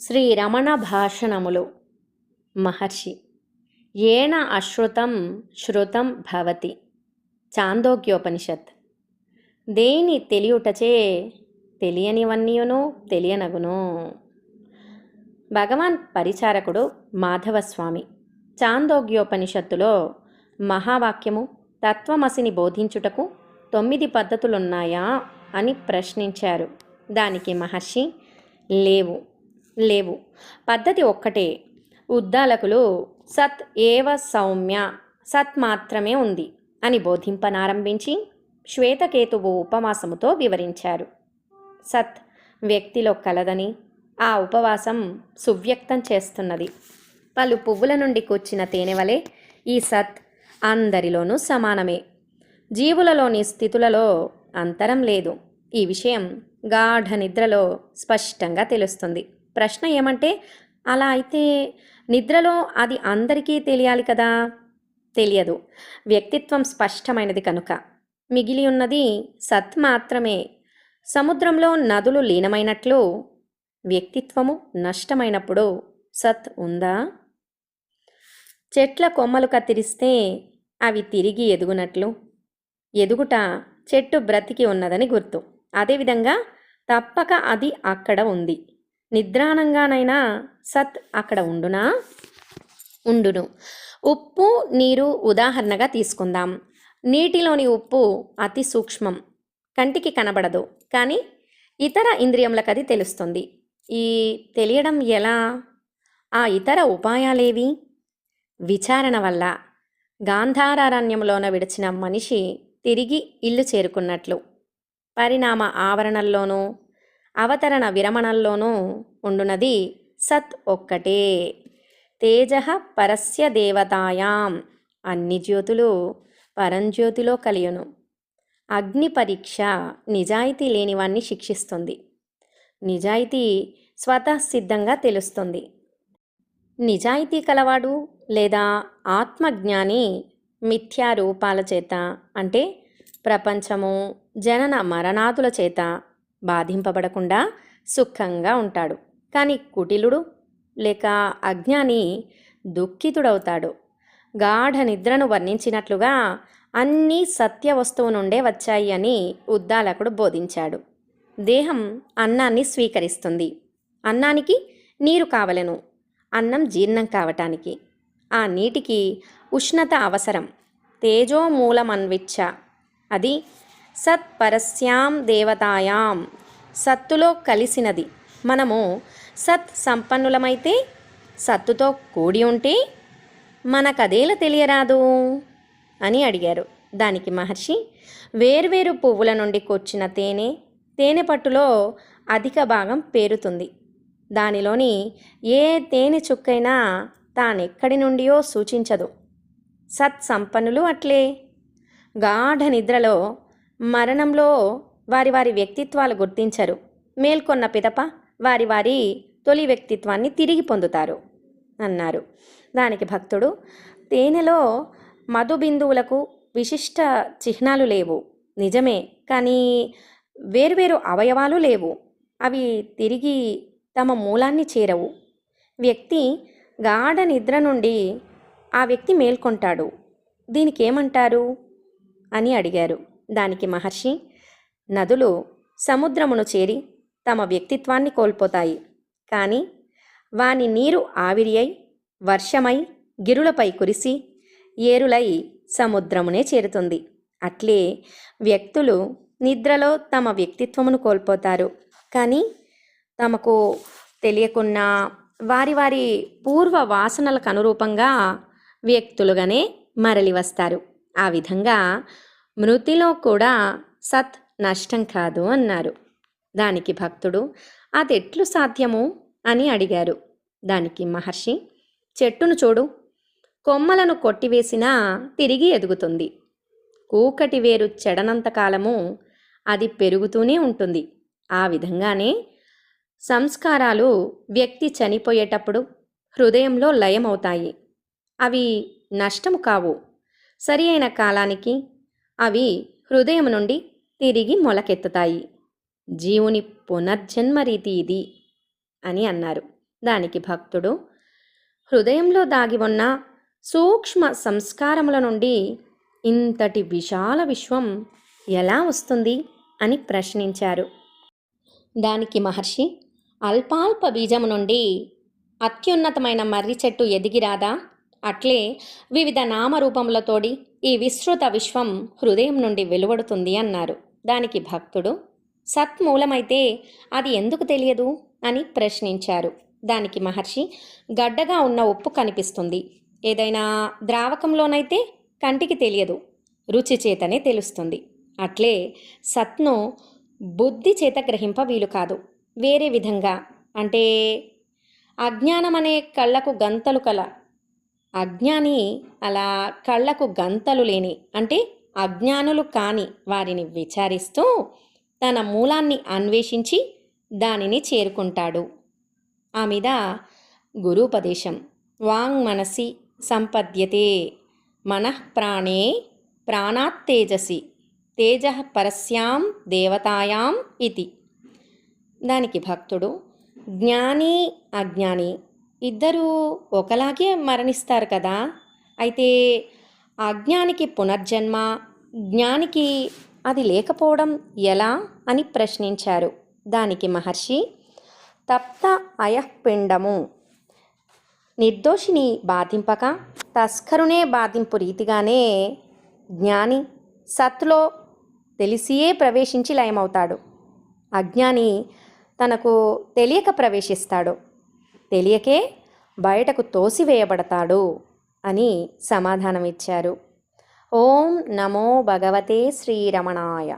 శ్రీ రమణ భాషణములు. మహర్షి. ఏన అశ్రుతం శ్రుతం భవతి. చాందోగ్యోపనిషత్. దేని తెలియుటచే తెలియనివన్నీయును తెలియనగును. భగవాన్ పరిచారకుడు మాధవస్వామి చాందోగ్యోపనిషత్తులో మహావాక్యము తత్వమసిని బోధించుటకు 9 పద్ధతులున్నాయా అని ప్రశ్నించారు. దానికి మహర్షి లేవు, పద్ధతి ఒక్కటే. ఉద్దాలకులు సత్ ఏవ సౌమ్య, సత్ మాత్రమే ఉంది అని బోధింపనారంభించి శ్వేతకేతువు ఉపవాసముతో వివరించారు. సత్ వ్యక్తిలో కలదని ఆ ఉపవాసం సువ్యక్తం చేస్తున్నది. పలు పువ్వుల నుండి కూర్చిన తేనె వలె ఈ సత్ అందరిలోనూ సమానమే. జీవులలోని స్థితులలో అంతరం లేదు. ఈ విషయం గాఢ నిద్రలో స్పష్టంగా తెలుస్తుంది. ప్రశ్న ఏమంటే, అలా అయితే నిద్రలో అది అందరికీ తెలియాలి కదా? తెలియదు. వ్యక్తిత్వం స్పష్టమైనది కనుక. మిగిలి ఉన్నది సత్ మాత్రమే. సముద్రంలో నదులు లీనమైనట్లు వ్యక్తిత్వము నష్టమైనప్పుడు సత్ ఉందా? చెట్ల కొమ్మలు కత్తిరిస్తే అవి తిరిగి ఎదుగునట్లు ఎదుగుట చెట్టు బ్రతికి ఉన్నదని గుర్తు. అదేవిధంగా తప్పక అది అక్కడ ఉంది. నిద్రాణంగానైనా సత్ అక్కడ ఉండునా? ఉండును. ఉప్పు నీరు ఉదాహరణగా తీసుకుందాం. నీటిలోని ఉప్పు అతి సూక్ష్మం, కంటికి కనబడదు, కానీ ఇతర ఇంద్రియములకు అది తెలుస్తుంది. ఈ తెలియడం ఎలా? ఆ ఇతర ఉపాయాలేవి? విచారణ వల్ల. గాంధారారణ్యంలోన విడిచిన మనిషి తిరిగి ఇల్లు చేరుకున్నట్లు పరిణామ ఆవరణల్లోనూ అవతరణ విరమణల్లోనూ ఉండునది సత్ ఒక్కటే. తేజ పరస్య దేవతాయాం. అన్ని జ్యోతులు పరంజ్యోతిలో కలియును. అగ్ని పరీక్ష నిజాయితీ లేనివాన్ని శిక్షిస్తుంది. నిజాయితీ స్వతఃసిద్ధంగా తెలుస్తుంది. నిజాయితీ కలవాడు లేదా ఆత్మజ్ఞాని మిథ్యారూపాల చేత, అంటే ప్రపంచము జనన మరణాదుల చేత బాధింపబడకుండా సుఖంగా ఉంటాడు. కానీ కుటిలుడు లేక అజ్ఞాని దుఃఖితుడవుతాడు. గాఢ నిద్రను వర్ణించినట్లుగా అన్నీ సత్య వస్తువు నుండే వచ్చాయి అని ఉద్దాలకుడు బోధించాడు. దేహం అన్నాన్ని స్వీకరిస్తుంది. అన్నానికి నీరు కావలెను, అన్నం జీర్ణం కావటానికి. ఆ నీటికి ఉష్ణత అవసరం. తేజోమూలమన్విచ్చ. అది సత్ పరస్యాం దేవతాయాం, సత్తులో కలిసినది. మనము సత్ సంపన్నులమైతే, సత్తుతో కూడి ఉంటే మనకదేలా తెలియరాదు అని అడిగారు. దానికి మహర్షి, వేర్వేరు పువ్వుల నుండి కూర్చిన తేనె పట్టులో అధిక భాగం పేరుతుంది. దానిలోని ఏ తేనె చుక్కైనా తానెక్కడి నుండియో సూచించదు. సత్ సంపన్నులు అట్లే. గాఢ నిద్రలో మరణంలో వారి వారి వ్యక్తిత్వాలు గుర్తించరు. మేల్కొన్న పిదప వారి వారి తొలి వ్యక్తిత్వాన్ని తిరిగి పొందుతారు అన్నారు. దానికి భక్తుడు, తేనెలో మధు బిందువులకు విశిష్ట చిహ్నాలు లేవు, నిజమే, కానీ వేర్వేరు అవయవాలు లేవు. అవి తిరిగి తమ మూలాన్ని చేరవు. వ్యక్తి గాఢ నిద్ర నుండి ఆ వ్యక్తి మేల్కొంటాడు. దీనికేమంటారు అని అడిగారు. దానికి మహర్షి, నదులు సముద్రమును చేరి తమ వ్యక్తిత్వాన్ని కోల్పోతాయి, కానీ వాని నీరు ఆవిరి అయి వర్షమై గిరులపై కురిసి ఏరులై సముద్రమునే చేరుతుంది. అట్లే వ్యక్తులు నిద్రలో తమ వ్యక్తిత్వమును కోల్పోతారు, కానీ తమకు తెలియకున్నా వారి వారి పూర్వ వాసనలకు అనురూపంగా వ్యక్తులుగానే మరలి వస్తారు. ఆ విధంగా మృతిలో కూడా సత్ నష్టం కాదు అన్నారు. దానికి భక్తుడు, అదెట్లు సాధ్యము అని అడిగారు. దానికి మహర్షి, చెట్టును చూడు, కొమ్మలను కొట్టివేసినా తిరిగి ఎదుగుతుంది. కూకటి వేరు చెడనంతకాలము అది పెరుగుతూనే ఉంటుంది. ఆ విధంగానే సంస్కారాలు వ్యక్తి చనిపోయేటప్పుడు హృదయంలో లయమవుతాయి. అవి నష్టము కావు. సరి అయిన కాలానికి అవి హృదయం నుండి తిరిగి మొలకెత్తుతాయి. జీవుని పునర్జన్మ రీతి ఇది అని అన్నారు. దానికి భక్తుడు, హృదయంలో దాగి ఉన్న సూక్ష్మ సంస్కారముల నుండి ఇంతటి విశాల విశ్వం ఎలా వస్తుంది అని ప్రశ్నించారు. దానికి మహర్షి, అల్పాల్ప బీజము నుండి అత్యున్నతమైన మర్రి చెట్టు ఎదిగిరాదా, అట్లే వివిధ నామరూపములతోడి ఈ విస్తృత విశ్వం హృదయం నుండి వెలువడుతుంది అన్నారు. దానికి భక్తుడు, సత్మూలమైతే అది ఎందుకు తెలియదు అని ప్రశ్నించారు. దానికి మహర్షి, గడ్డగా ఉన్న ఉప్పు కనిపిస్తుంది, ఏదైనా ద్రావకంలోనైతే కంటికి తెలియదు, రుచి చేతనే తెలుస్తుంది. అట్లే సత్ను బుద్ధి చేత గ్రహింప వీలు కాదు. వేరే విధంగా అంటే అజ్ఞానమనే కళ్ళకు గంతలు కల అజ్ఞాని అలా కళ్ళకు గంతలు లేని అంటే అజ్ఞానులు కాని వారిని విచారిస్తూ తన మూలాన్ని అన్వేషించి దానిని చేరుకుంటాడు. ఆ మీద గురూపదేశం, వాంగ్ మనసి సంపద్యతే మనః ప్రాణే ప్రాణాత్ తేజసి తేజః పరస్యాం దేవతాయాం ఇతి. దానికి భక్తుడు, జ్ఞాని అజ్ఞాని ఇద్దరూ ఒకలాగే మరణిస్తారు కదా, అయితే అజ్ఞానికి పునర్జన్మ, జ్ఞానికి అది లేకపోవడం ఎలా అని ప్రశ్నించారు. దానికి మహర్షి, తప్త అయఃపిండము నిర్దోషిని బాధింపక తస్కరునే బాధింపు రీతిగానే జ్ఞాని సత్తులో తెలిసియే ప్రవేశించి లయమవుతాడు. అజ్ఞాని తనకు తెలియక ప్రవేశిస్తాడు, తెలియకే బయటకు తోసివేయబడతాడు అని సమాధానమిచ్చారు. ఓం నమో భగవతే శ్రీరమణాయ.